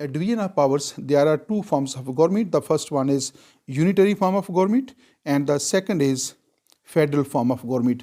division of powers there are two forms of government. The first one is unitary form of government and the second is federal form of government.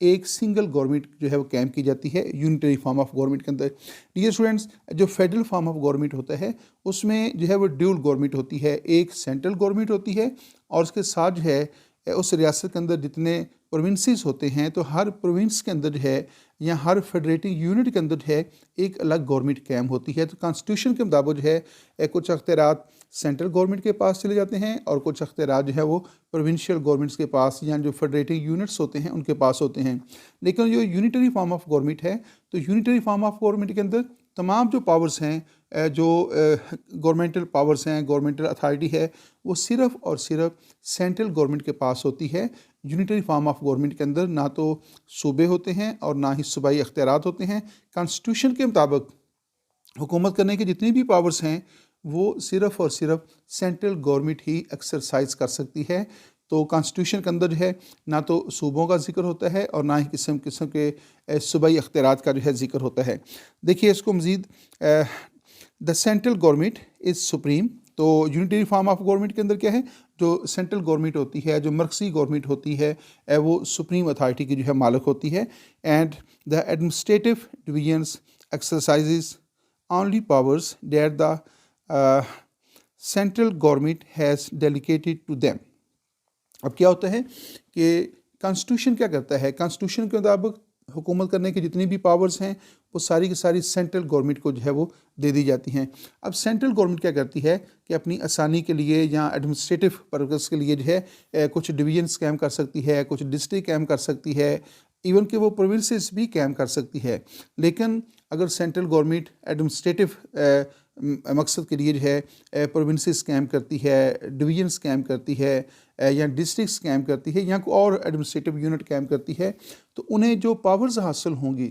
ایک single government جو ہے وہ قائم کی جاتی ہے unitary form of government کے اندر۔ Dear students, جو فیڈرل فارم آف گورنمنٹ ہوتا ہے اس میں جو ہے وہ ڈیول گورنمنٹ ہوتی ہے، ایک سینٹرل گورنمنٹ ہوتی ہے اور اس کے ساتھ جو ہے اس ریاست کے اندر جتنے پروونسز ہوتے ہیں تو ہر پروونس کے اندر جو ہے یا ہر فیڈریٹنگ یونٹ کے اندر جو ہے ایک الگ گورنمنٹ قائم ہوتی ہے۔ تو کانسٹیٹیوشن کے مطابق جو ہے کچھ اختیارات سینٹرل گورنمنٹ کے پاس چلے جاتے ہیں اور کچھ اختیارات جو ہے وہ پروونشل گورنمنٹس کے پاس یا جو فیڈریٹنگ یونٹس ہوتے ہیں ان کے پاس ہوتے ہیں۔ لیکن جو یونیٹری فارم آف گورنمنٹ ہے تو یونیٹری فارم آف گورنمنٹ کے اندر تمام جو پاورز ہیں، جو گورنمنٹل پاورز ہیں، گورنمنٹل اتھارٹی ہے، وہ صرف اور صرف سینٹرل گورنمنٹ کے پاس ہوتی ہے۔ یونیٹری فارم آف گورنمنٹ کے اندر نہ تو صوبے ہوتے ہیں اور نہ ہی صوبائی اختیارات ہوتے ہیں۔ کانسٹیٹیوشن کے مطابق حکومت کرنے کے جتنی بھی پاورز ہیں وہ صرف اور صرف سینٹرل گورنمنٹ ہی ایکسرسائز کر سکتی ہے۔ تو کانسٹیٹیوشن کے اندر جو ہے نہ تو صوبوں کا ذکر ہوتا ہے اور نہ ہی قسم کے صوبائی اختیارات کا جو ہے ذکر ہوتا ہے۔ دیکھیے اس کو مزید، دا سینٹرل گورنمنٹ از سپریم۔ تو یونیٹری فارم آف گورنمنٹ کے اندر کیا ہے، جو سینٹرل گورنمنٹ ہوتی ہے، جو مرکزی گورنمنٹ ہوتی ہے، وہ سپریم اتھارٹی کی جو ہے مالک ہوتی ہے۔ And the administrative divisions exercises only powers that the central government has delegated to them. اب کیا ہوتا ہے کہ کانسٹیٹیوشن کیا کرتا ہے، کانسٹیٹیوشن کے مطابق حکومت کرنے کی جتنی بھی پاورز ہیں وہ ساری کی ساری سینٹرل گورنمنٹ کو جو ہے وہ دے دی جاتی ہیں۔ اب سینٹرل گورنمنٹ کیا کرتی ہے کہ اپنی آسانی کے لیے یا ایڈمنسٹریٹو پرپز کے لیے جو ہے کچھ ڈویژنس قائم کر سکتی ہے، کچھ ڈسٹرکٹ قائم کر سکتی ہے، ایون کہ وہ پروونسز بھی قائم کر سکتی ہے۔ لیکن اگر سینٹرل گورنمنٹ ایڈمنسٹریٹو مقصد کے لیے جو ہے پروونسز قائم کرتی ہے، ڈویژنس قائم کرتی ہے یا ڈسٹرکٹس قائم کرتی ہے یا کوئی اور ایڈمنسٹریٹو یونٹ قائم کرتی ہے، تو انہیں جو پاورز حاصل ہوں گی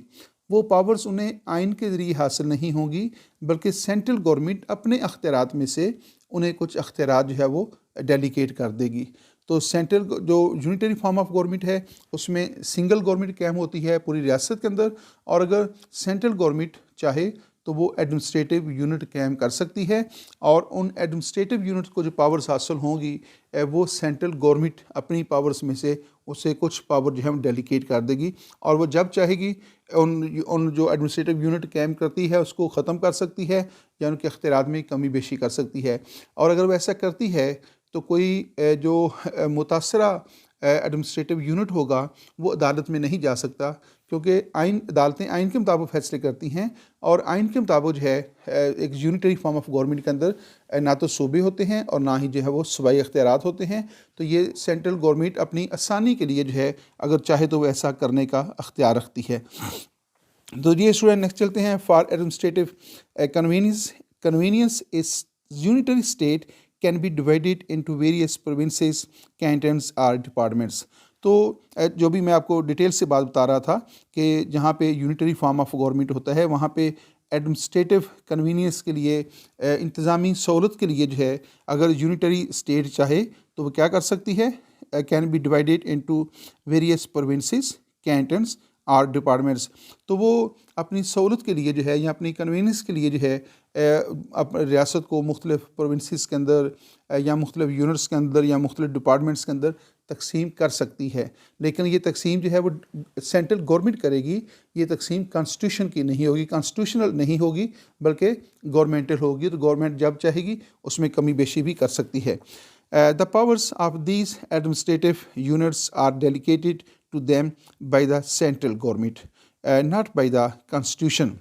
وہ پاورز انہیں آئین کے ذریعے حاصل نہیں ہوں گی، بلکہ سینٹرل گورنمنٹ اپنے اختیارات میں سے انہیں کچھ اختیارات جو ہے وہ ڈیلیگیٹ کر دے گی۔ تو سینٹرل جو یونیٹری فارم آف گورنمنٹ ہے اس میں سنگل گورنمنٹ قائم ہوتی ہے پوری ریاست کے اندر، اور اگر سینٹرل گورنمنٹ چاہے تو وہ ایڈمنسٹریٹو یونٹ قائم کر سکتی ہے اور ان ایڈمنسٹریٹو یونٹس کو جو پاورز حاصل ہوں گی وہ سینٹرل گورنمنٹ اپنی پاورز میں سے اسے کچھ پاور جو ہے ڈیلیگیٹ کر دے گی، اور وہ جب چاہے گی ان جو ایڈمنسٹریٹو یونٹ قائم کرتی ہے اس کو ختم کر سکتی ہے یا ان کے اختیارات میں کمی بیشی کر سکتی ہے۔ اور اگر وہ ایسا کرتی ہے تو کوئی جو متاثرہ ایڈمنسٹریٹو یونٹ ہوگا وہ عدالت میں نہیں جا سکتا، کیونکہ عدالتیں آئین کے مطابق فیصلے کرتی ہیں، اور آئین کے مطابق جو ہے ایک یونیٹری فارم آف گورنمنٹ کے اندر نہ تو صوبے ہوتے ہیں اور نہ ہی جو ہے وہ صوبائی اختیارات ہوتے ہیں۔ تو یہ سینٹرل گورنمنٹ اپنی آسانی کے لیے جو ہے اگر چاہے تو وہ ایسا کرنے کا اختیار رکھتی ہے۔ تو یہ اسٹوڈنٹ نیکسٹ چلتے ہیں۔ فار ایڈمنسٹریٹو کنوینئنس اس unitary state can be divided into various provinces, cantons or departments۔ تو جو بھی میں آپ کو ڈیٹیل سے بات بتا رہا تھا کہ جہاں پہ یونیٹری فارم آف گورنمنٹ ہوتا ہے وہاں پہ ایڈمنسٹریٹو کنوینئنس کے لیے، انتظامی سہولت کے لیے جو ہے اگر یونیٹری اسٹیٹ چاہے تو وہ کیا کر سکتی ہے، can be divided into various provinces, cantons اور ڈپارٹمنٹس۔ تو وہ اپنی سہولت کے لیے جو ہے یا اپنی کنوینئنس کے لیے جو ہے ریاست کو مختلف پروونسز کے اندر یا مختلف یونٹس کے اندر یا مختلف ڈپارٹمنٹس کے اندر تقسیم کر سکتی ہے، لیکن یہ تقسیم جو ہے وہ سینٹرل گورنمنٹ کرے گی۔ یہ تقسیم کانسٹیٹیوشن کی نہیں ہوگی، کانسٹیٹیوشنل نہیں ہوگی، بلکہ گورنمنٹل ہوگی۔ تو گورنمنٹ جب چاہے گی اس میں کمی بیشی بھی کر سکتی ہے۔ The powers of these administrative units are delegated to them by the central government, not by the constitution۔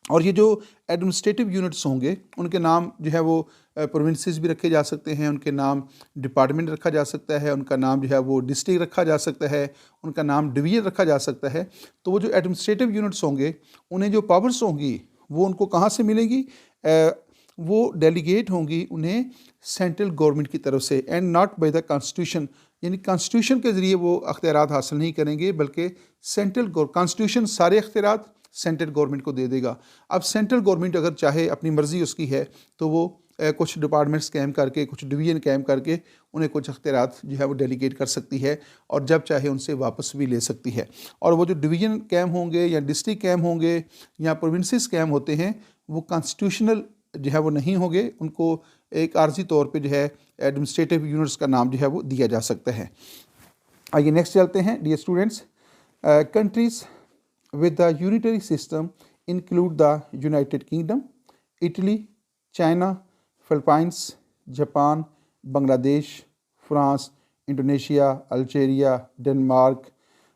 اور یہ جو ایڈمنسٹریٹو یونٹس ہوں گے ان کے نام جو ہے وہ پروونسز بھی رکھے جا سکتے ہیں، ان کے نام ڈپارٹمنٹ رکھا جا سکتا ہے، ان کا نام جو ہے وہ ڈسٹرکٹ رکھا جا سکتا ہے، ان کا نام ڈویژن رکھا جا سکتا ہے۔ تو وہ جو ایڈمنسٹریٹو یونٹس ہوں گے انہیں جو پاورز ہوں گی وہ ان کو کہاں سے ملیں گی، وہ ڈیلیگیٹ ہوں گی انہیں سینٹرل گورنمنٹ کی طرف سے، and not by the constitution. یعنی کانسٹیٹیوشن کے ذریعے وہ اختیارات حاصل نہیں کریں گے، بلکہ کانسٹیٹیوشن سارے اختیارات سینٹرل گورنمنٹ کو دے دے گا۔ اب سینٹرل گورنمنٹ اگر چاہے، اپنی مرضی اس کی ہے، تو وہ کچھ ڈپارٹمنٹس قائم کر کے، کچھ ڈویژن قائم کر کے انہیں کچھ اختیارات جو ہے وہ ڈیلیگیٹ کر سکتی ہے اور جب چاہے ان سے واپس بھی لے سکتی ہے۔ اور وہ جو ڈویژن قائم ہوں گے یا ڈسٹرکٹ قائم ہوں گے یا پروونسز قائم ہوتے ہیں وہ کانسٹیٹیوشنل جو ہے وہ نہیں ہوں گے، ان کو ایک عارضی طور پہ جو ہے ایڈمنسٹریٹو یونٹس کا نام جو ہے وہ دیا جا سکتا ہے۔ آئیے نیکسٹ چلتے ہیں dear students. Countries with the unitary system include the United Kingdom, Italy, China, Philippines, Japan, Bangladesh, France, Indonesia, Algeria, Denmark,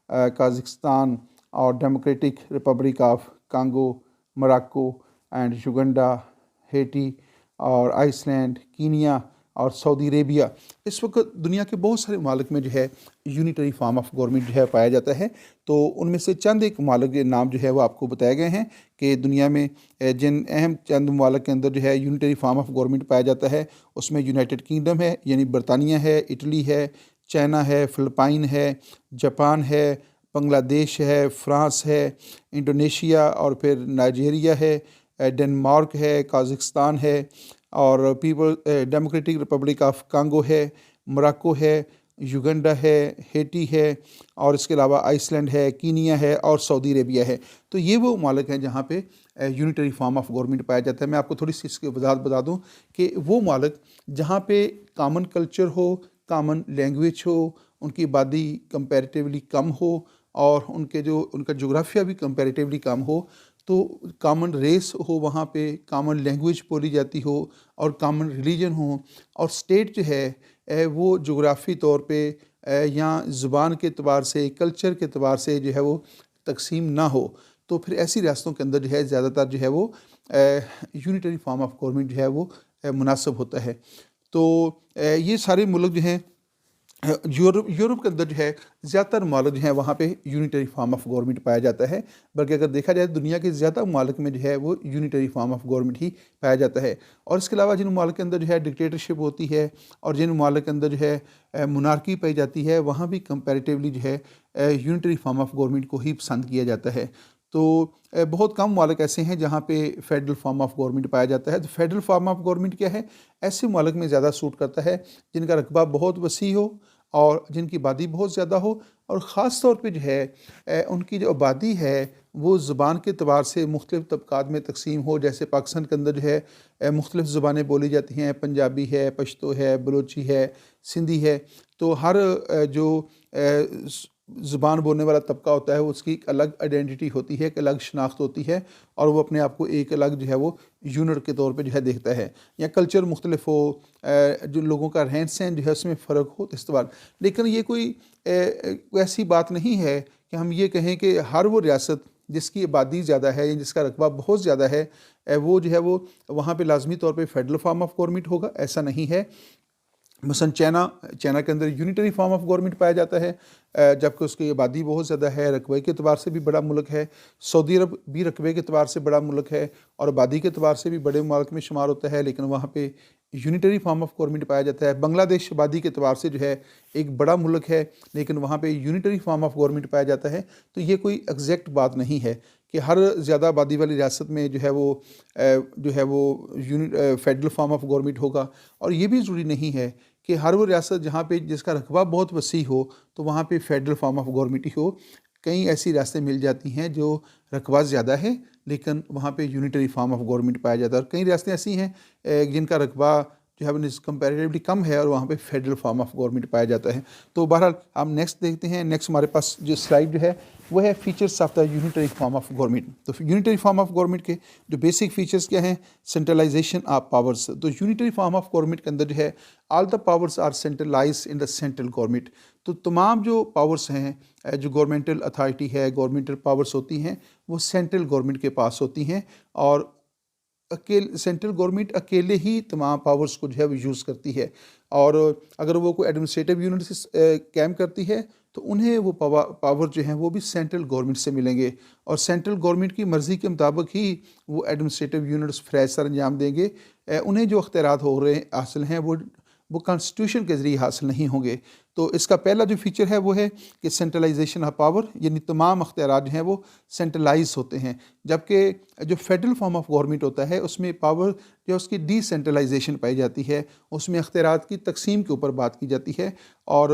Kazakhstan, or Democratic Republic of Congo, Morocco, and Uganda, Haiti, اور ice land, Kenya اور سعودی عربیہ۔ اس وقت دنیا کے بہت سارے ممالک میں جو ہے یونیٹری فارم آف گورنمنٹ جو ہے پایا جاتا ہے، تو ان میں سے چند ایک ممالک کے نام جو ہے وہ آپ کو بتائے گئے ہیں کہ دنیا میں جن اہم چند ممالک کے اندر جو ہے یونیٹری فارم آف گورنمنٹ پایا جاتا ہے، اس میں یونائٹڈ کنگڈم ہے یعنی برطانیہ ہے، اٹلی ہے، چائنا ہے، فلپائن ہے، جاپان ہے، بنگلہ دیش ہے، فرانس ہے، انڈونیشیا اور پھر نائجیریا ہے، ڈنمارک ہے، کازخستان ہے، اور ڈیموکریٹک ریپبلک آف کانگو ہے، موراکو ہے، یوگنڈا ہے، ہیٹی ہے، اور اس کے علاوہ آئس لینڈ ہے، کینیا ہے اور سعودی عربیہ ہے۔ تو یہ وہ ممالک ہیں جہاں پہ یونیٹری فارم آف گورنمنٹ پایا جاتا ہے۔ میں آپ کو تھوڑی سی اس کی وضاحت بتا دوں کہ وہ ممالک جہاں پہ کامن کلچر ہو، کامن لینگویج ہو، ان کی آبادی کمپیریٹیولی کم ہو، اور ان کا جغرافیہ بھی کمپیریٹیولی کم ہو، تو کامن ریس ہو، وہاں پہ کامن لینگویج بولی جاتی ہو، اور کامن ریلیجن ہو، اور اسٹیٹ جو ہے وہ جغرافی طور پہ یا زبان کے اعتبار سے، کلچر کے اعتبار سے جو ہے وہ تقسیم نہ ہو، تو پھر ایسی ریاستوں کے اندر جو ہے زیادہ تر جو ہے وہ یونیٹری فارم آف گورنمنٹ جو ہے وہ مناسب ہوتا ہے۔ تو یہ سارے ملک جو ہیں یورپ کے اندر جو ہے زیادہ تر ممالک جو ہیں وہاں پہ یونیٹری فارم آف گورنمنٹ پایا جاتا ہے، بلکہ اگر دیکھا جائے دنیا کے زیادہ ممالک میں جو ہے وہ یونیٹری فارم آف گورنمنٹ ہی پایا جاتا ہے۔ اور اس کے علاوہ جن ممالک کے اندر جو ہے ڈکٹیٹرشپ ہوتی ہے، اور جن ممالک کے اندر جو ہے مونارکی پائی جاتی ہے، وہاں بھی کمپیریٹیولی جو ہے یونیٹری فارم آف گورنمنٹ کو ہی پسند کیا جاتا ہے۔ تو بہت کم ممالک ایسے ہیں جہاں پہ فیڈرل فارم آف گورنمنٹ پایا جاتا ہے۔ تو فیڈرل فارم آف گورنمنٹ کیا ہے؟ ایسے ممالک میں زیادہ سوٹ کرتا ہے جن کا رقبہ بہت وسیع ہو، اور جن کی آبادی بہت زیادہ ہو، اور خاص طور پہ جو ہے ان کی جو آبادی ہے وہ زبان کے اعتبار سے مختلف طبقات میں تقسیم ہو۔ جیسے پاکستان کے اندر جو ہے مختلف زبانیں بولی جاتی ہیں، پنجابی ہے، پشتو ہے، بلوچی ہے، سندھی ہے، تو ہر جو زبان بولنے والا طبقہ ہوتا ہے اس کی ایک الگ آئیڈینٹی ہوتی ہے، ایک الگ شناخت ہوتی ہے، اور وہ اپنے آپ کو ایک الگ جو ہے وہ یونٹ کے طور پہ جو ہے دیکھتا ہے، یا کلچر مختلف ہو، جو لوگوں کا رہن سہن جو ہے اس میں فرق ہو اس طرح۔ لیکن یہ کوئی ایسی بات نہیں ہے کہ ہم یہ کہیں کہ ہر وہ ریاست جس کی آبادی زیادہ ہے یا جس کا رقبہ بہت زیادہ ہے وہ جو ہے وہ وہاں پہ لازمی طور پہ فیڈرل فارم آف گورنمنٹ ہوگا، ایسا نہیں ہے۔ مثلا چائنا کے اندر یونیٹری فارم آف گورنمنٹ پایا جاتا ہے، جبکہ اس کی آبادی بہت زیادہ ہے، رقبے کے اعتبار سے بھی بڑا ملک ہے۔ سعودی عرب بھی رقبے کے اعتبار سے بڑا ملک ہے، اور آبادی کے اعتبار سے بھی بڑے ممالک میں شمار ہوتا ہے، لیکن وہاں پہ یونیٹری فارم آف گورنمنٹ پایا جاتا ہے۔ بنگلہ دیش آبادی کے اعتبار سے جو ہے ایک بڑا ملک ہے، لیکن وہاں پہ یونیٹری فارم آف گورنمنٹ پایا جاتا ہے۔ تو یہ کوئی ایگزیکٹ بات نہیں ہے کہ ہر زیادہ آبادی والی ریاست میں جو ہے وہ فیڈرل فارم آف گورنمنٹ ہوگا، اور یہ بھی ضروری نہیں ہے کہ ہر وہ ریاست جہاں پہ جس کا رقبہ بہت وسیع ہو تو وہاں پہ فیڈرل فارم آف گورنمنٹ ہی ہو۔ کئی ایسی ریاستیں مل جاتی ہیں جو رقبہ زیادہ ہے لیکن وہاں پہ یونیٹری فارم آف گورنمنٹ پایا جاتا ہے، اور کئی ریاستیں ایسی ہیں جن کا رقبہ جو ہے کمپیریٹیولی کم ہے اور وہاں پہ فیڈرل فارم آف گورنمنٹ پایا جاتا ہے۔ تو بہرحال ہم نیکسٹ دیکھتے ہیں۔ نیکسٹ ہمارے پاس جو سلائیڈ جو ہے وہ ہے features of the unitary form of government. تو یونیٹری فارم آف گورنمنٹ کے جو بیسک فیچرس کیا ہیں؟ Centralization of powers. تو یونیٹری فارم آف گورنمنٹ کے اندر جو ہے all the powers are centralize in the central government. تو تمام جو پاورس ہیں، جو گورنمنٹل اتھارٹی ہے، گورنمنٹل پاورس ہوتی ہیں، وہ سینٹرل گورنمنٹ کے پاس ہوتی ہیں، اور سینٹرل گورنمنٹ اکیلے ہی تمام پاورس کو جو ہے وہ یوز کرتی ہے، اور اگر وہ کوئی ایڈمنسٹریٹو یونٹ سے کیم کرتی ہے تو انہیں وہ پاور جو ہیں وہ بھی سینٹرل گورنمنٹ سے ملیں گے، اور سینٹرل گورنمنٹ کی مرضی کے مطابق ہی وہ ایڈمنسٹریٹو یونٹس فرائض سر انجام دیں گے۔ انہیں جو اختیارات حاصل ہیں وہ کانسٹیٹیوشن کے ذریعے حاصل نہیں ہوں گے۔ تو اس کا پہلا جو فیچر ہے وہ ہے کہ سینٹرلائزیشن آف پاور، یعنی تمام اختیارات جو ہیں وہ سینٹرلائز ہوتے ہیں، جبکہ جو فیڈرل فارم آف گورنمنٹ ہوتا ہے اس میں پاور جو اس کی ڈی سینٹرلائزیشن پائی جاتی ہے، اس میں اختیارات کی تقسیم کے اوپر بات کی جاتی ہے، اور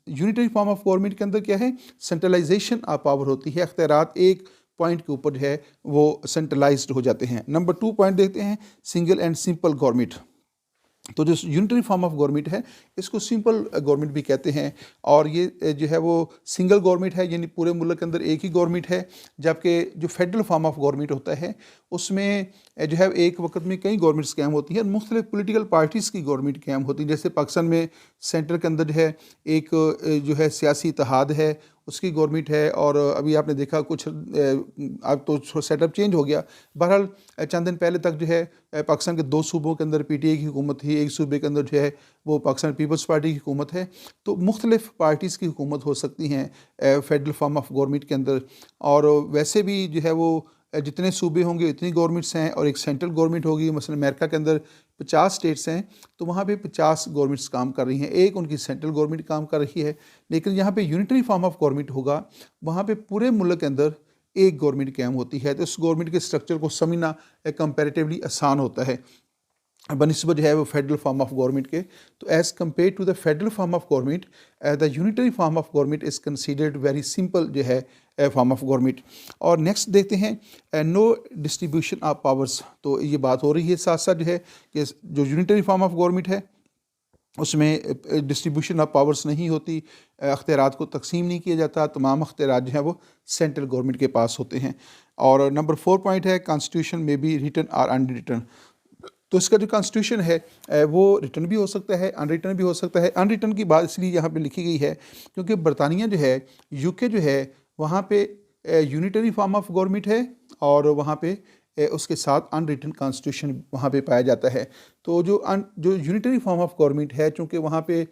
یونیٹری فارم آف گورنمنٹ کے اندر کیا ہے؟ سینٹرلائزیشن آف پاور ہوتی ہے، اختیارات ایک پوائنٹ کے اوپر جو ہے وہ سینٹرلائزڈ ہو جاتے ہیں۔ نمبر 2 پوائنٹ دیکھتے ہیں، سنگل اینڈ سمپل گورنمنٹ۔ تو جو یونٹری فارم آف گورنمنٹ ہے اس کو سمپل گورنمنٹ بھی کہتے ہیں، اور یہ جو ہے وہ سنگل گورنمنٹ ہے، یعنی پورے ملک کے اندر ایک ہی گورنمنٹ ہے، جبکہ جو فیڈرل فارم آف گورنمنٹ ہوتا ہے اس میں جو ہے ایک وقت میں کئی گورنمنٹس قائم ہوتی ہیں، مختلف پولیٹیکل پارٹیز کی گورنمنٹ قائم ہوتی ہیں۔ جیسے پاکستان میں سینٹر کے اندر جو ہے ایک جو ہے سیاسی اتحاد ہے، اس کی گورنمنٹ ہے، اور ابھی آپ نے دیکھا کچھ اب تو سیٹ اپ چینج ہو گیا۔ بہرحال چند دن پہلے تک جو ہے پاکستان کے 2 صوبوں کے اندر PTI کی حکومت تھی، ایک صوبے کے اندر جو ہے وہ پاکستان پیپلز پارٹی کی حکومت ہے۔ تو مختلف پارٹیز کی حکومت ہو سکتی ہیں فیڈرل فارم آف گورنمنٹ کے اندر، اور ویسے بھی جو ہے وہ جتنے صوبے ہوں گے اتنی گورنمنٹس ہیں، اور ایک سینٹرل گورنمنٹ ہوگی۔ مثلا امریکہ کے اندر 50 اسٹیٹس ہیں، تو وہاں پہ 50 گورنمنٹس کام کر رہی ہیں، ایک ان کی سینٹرل گورنمنٹ کام کر رہی ہے۔ لیکن یہاں پہ یونٹری فارم آف گورنمنٹ ہوگا، وہاں پہ پورے ملک کے اندر ایک گورنمنٹ قائم ہوتی ہے، تو اس گورنمنٹ کے اسٹرکچر کو سمجھنا کمپیریٹیولی آسان ہوتا ہے بنسبت جو ہے وہ فیڈرل فارم آف گورنمنٹ کے۔ تو as compared to the federal form of government, the unitary form of government is considered very simple جو ہے فارم آف گورنمنٹ۔ اور نیکسٹ دیکھتے ہیں نو ڈسٹریبیوشن آف پاورس۔ تو یہ بات ہو رہی ہے ساتھ ساتھ جو ہے کہ جو یونٹری فارم آف گورنمنٹ ہے اس میں ڈسٹریبیوشن آف پاورس نہیں ہوتی، اختیارات کو تقسیم نہیں کیا جاتا، تمام اختیارات جو ہیں وہ سینٹرل گورنمنٹ کے پاس ہوتے ہیں۔ اور نمبر 4 پوائنٹ ہے کانسٹیٹیوشن میں بی ریٹن اور ان ریٹن۔ تو اس کا جو کانسٹیٹیوشن ہے وہ ریٹن بھی ہو سکتا ہے، ان ریٹن بھی ہو سکتا ہے۔ ان ریٹن کی بات اس لیے یہاں پہ لکھی گئی ہے کیونکہ برطانیہ جو ہے UK جو ہے وہاں پہ یونیٹری فارم آف گورنمنٹ ہے، اور وہاں پہ اس کے ساتھ ان ریٹن کانسٹیٹیوشن وہاں پہ پایا جاتا ہے۔ تو جو یونیٹری فارم آف گورنمنٹ ہے چونکہ وہاں پہ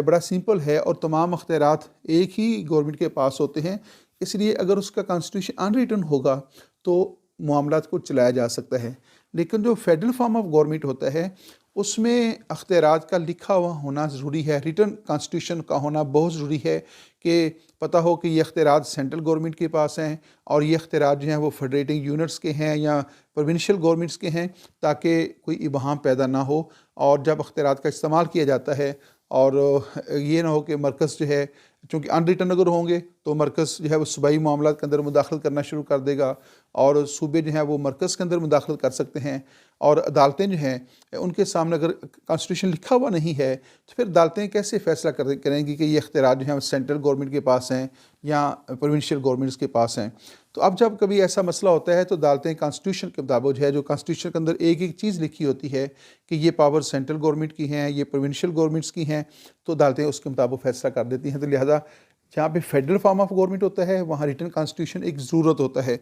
بڑا سمپل ہے اور تمام اختیارات ایک ہی گورنمنٹ کے پاس ہوتے ہیں، اس لیے اگر اس کا کانسٹیٹیوشن ان ریٹن ہوگا تو معاملات کو چلایا جا سکتا ہے۔ لیکن جو فیڈرل فارم آف گورنمنٹ ہوتا ہے اس میں اختیارات کا لکھا ہوا ہونا ضروری ہے، ریٹن کانسٹیٹیوشن کا ہونا بہت ضروری ہے کہ پتہ ہو کہ یہ اختیارات سینٹرل گورنمنٹ کے پاس ہیں، اور یہ اختیارات جو ہیں وہ فیڈریٹنگ یونٹس کے ہیں یا پروونشل گورنمنٹس کے ہیں، تاکہ کوئی ابہام پیدا نہ ہو۔ اور جب اختیارات کا استعمال کیا جاتا ہے اور یہ نہ ہو کہ مرکز جو ہے، چونکہ ان ریٹن اگر ہوں گے تو مرکز جو ہے وہ صوبائی معاملات کے اندر مداخلت کرنا شروع کر دے گا، اور صوبے جو ہیں وہ مرکز کے اندر مداخلت کر سکتے ہیں، اور عدالتیں جو ہیں ان کے سامنے اگر کانسٹیٹیوشن لکھا ہوا نہیں ہے تو پھر عدالتیں کیسے فیصلہ کریں گی کہ یہ اختیارات جو ہیں سینٹرل گورنمنٹ کے پاس ہیں یا پروونشل گورنمنٹس کے پاس ہیں۔ تو اب جب کبھی ایسا مسئلہ ہوتا ہے تو عدالتیں کانسٹیٹیوشن کے مطابق جو ہے، جو کانسٹیٹیوشن کے اندر ایک ایک چیز لکھی ہوتی ہے کہ یہ پاور سینٹرل گورنمنٹ کی ہیں، یہ پروونشل گورنمنٹس کی ہیں، تو عدالتیں اس کے مطابق فیصلہ کر دیتی ہیں۔ تو لہٰذا جہاں پہ فیڈرل فارم آف گورنمنٹ ہوتا ہے وہاں ریٹن کانسٹیٹیوشن ایک ضرورت ہوتا ہے۔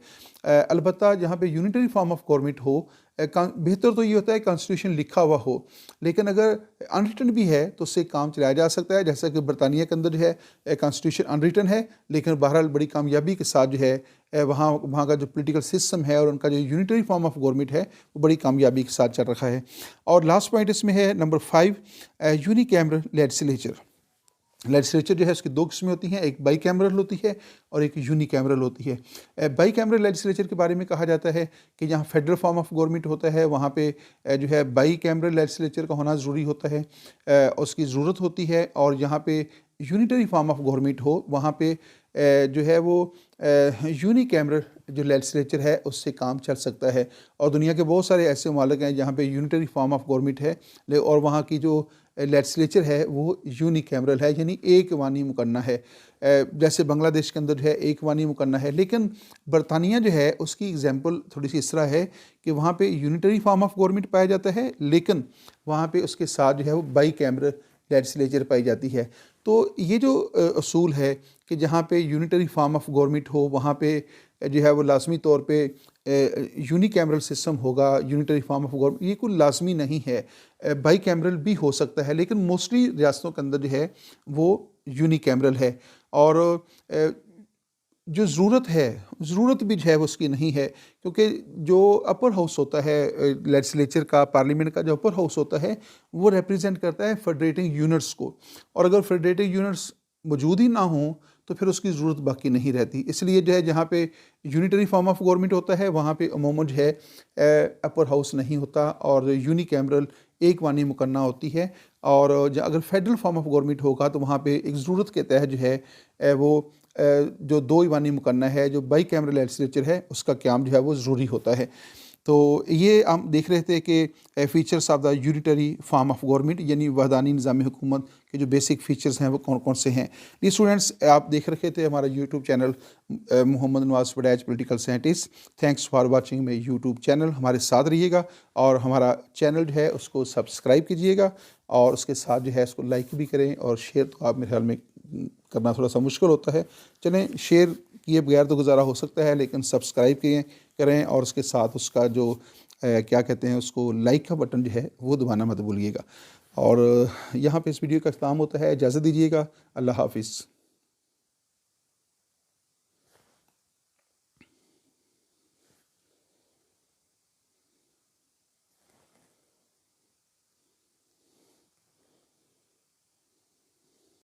البتہ جہاں پہ یونٹری فارم آف گورنمنٹ ہو، بہتر تو یہ ہوتا ہے کانسٹیٹیوشن لکھا ہوا ہو، لیکن اگر ان ریٹن بھی ہے تو اس سے کام چلایا جا سکتا ہے، جیسا کہ برطانیہ کے اندر جو ہے کانسٹیٹیوشن ان ریٹن ہے، لیکن بہرحال بڑی کامیابی کے ساتھ جو ہے وہاں کا جو پولیٹیکل سسٹم ہے اور ان کا جو یونٹری فارم آف گورنمنٹ ہے وہ بڑی کامیابی کے ساتھ چل رہا ہے۔ اور لاسٹ پوائنٹ اس میں ہے number 5 uni cameral legislature. Legislature جو ہے اس کی 2 قسمیں ہوتی ہیں، ایک بائی کیمرل ہوتی ہے اور ایک یونی کیمرل ہوتی ہے۔ بائی کیمرل لیجسلیچر کے بارے میں کہا جاتا ہے کہ جہاں فیڈرل فارم آف گورنمنٹ ہوتا ہے وہاں پہ جو ہے بائی کیمرل لیجسلیچر کا ہونا ضروری ہوتا ہے، اس کی ضرورت ہوتی ہے، اور یہاں پہ یونیٹری فارم آف گورنمنٹ ہو وہاں پہ جو ہے وہ یونی کیمرل جو لیجسلیچر ہے اس سے کام چل سکتا ہے۔ اور دنیا کے بہت سارے ایسے ممالک ہیں جہاں پہ یونیٹری فارم آف گورنمنٹ ہے اور وہاں کی جو لیجسلیچر ہے وہ یونی کیمرل ہے، یعنی ایک وانی مکنا ہے۔ جیسے بنگلہ دیش کے اندر جو ہے ایک وانی مکنا ہے، لیکن برطانیہ جو ہے اس کی ایگزامپل تھوڑی سی اس طرح ہے کہ وہاں پہ یونیٹری فارم آف گورنمنٹ پایا جاتا ہے، لیکن وہاں پہ اس کے ساتھ جو ہے وہ بائی کیمرل لیجسلیچر پائی جاتی ہے۔ تو یہ جو اصول ہے کہ جہاں پہ یونیٹری فارم آف گورنمنٹ ہو وہاں پہ جو ہے وہ لازمی طور پہ یونی کیمرل سسٹم ہوگا، یونیٹری فارم آف گورنمنٹ، یہ کوئی لازمی نہیں ہے، بائی کیمرل بھی ہو سکتا ہے، لیکن موسٹلی ریاستوں کے اندر جو ہے وہ یونی کیمرل ہے۔ اور جو ضرورت بھی جو ہے وہ اس کی نہیں ہے، کیونکہ جو اپر ہاؤس ہوتا ہے لیجسلیچر کا، پارلیمنٹ کا جو اپر ہاؤس ہوتا ہے وہ ریپریزنٹ کرتا ہے فیڈریٹنگ یونٹس کو، اور اگر فیڈریٹنگ یونٹس موجود ہی نہ ہوں تو پھر اس کی ضرورت باقی نہیں رہتی۔ اس لیے جو ہے جہاں پہ یونیٹری فارم آف گورنمنٹ ہوتا ہے وہاں پہ عموماً جو ہے اپر ہاؤس نہیں ہوتا اور یونی کیمرل ایک وانی مکنا ہوتی ہے، اور اگر فیڈرل فارم آف گورنمنٹ ہوگا تو وہاں پہ ایک ضرورت کے تحت جو ہے وہ جو 2 ایوانی مکنا ہے، جو بائی کیمرل لیجسلیچر ہے، اس کا قیام جو ہے وہ ضروری ہوتا ہے۔ تو یہ ہم دیکھ رہے تھے کہ features of the unitary form of government, یعنی وحدانی نظام حکومت کے جو بیسک فیچرز ہیں وہ کون کون سے ہیں۔ یہ اسٹوڈنٹس آپ دیکھ رکھے تھے ہمارا YouTube channel Muhammad Nawaz Wadaich political scientist. Thanks for watching my YouTube channel. ہمارے ساتھ رہیے گا اور ہمارا چینل جو ہے اس کو سبسکرائب کیجیے گا، اور اس کے ساتھ جو ہے اس کو لائک بھی کریں، اور شیئر تو آپ میرے خیال میں کرنا تھوڑا سا مشکل ہوتا ہے، چلیں شیئر کیے بغیر تو گزارا ہو سکتا ہے، لیکن سبسکرائب کریں، اور اس کے ساتھ اس کا جو کیا کہتے ہیں اس کو لائک کا بٹن جو ہے وہ دبانا مت بھولیے گا۔ اور یہاں پہ اس ویڈیو کا اختتام ہوتا ہے، اجازت دیجیے گا، اللہ حافظ۔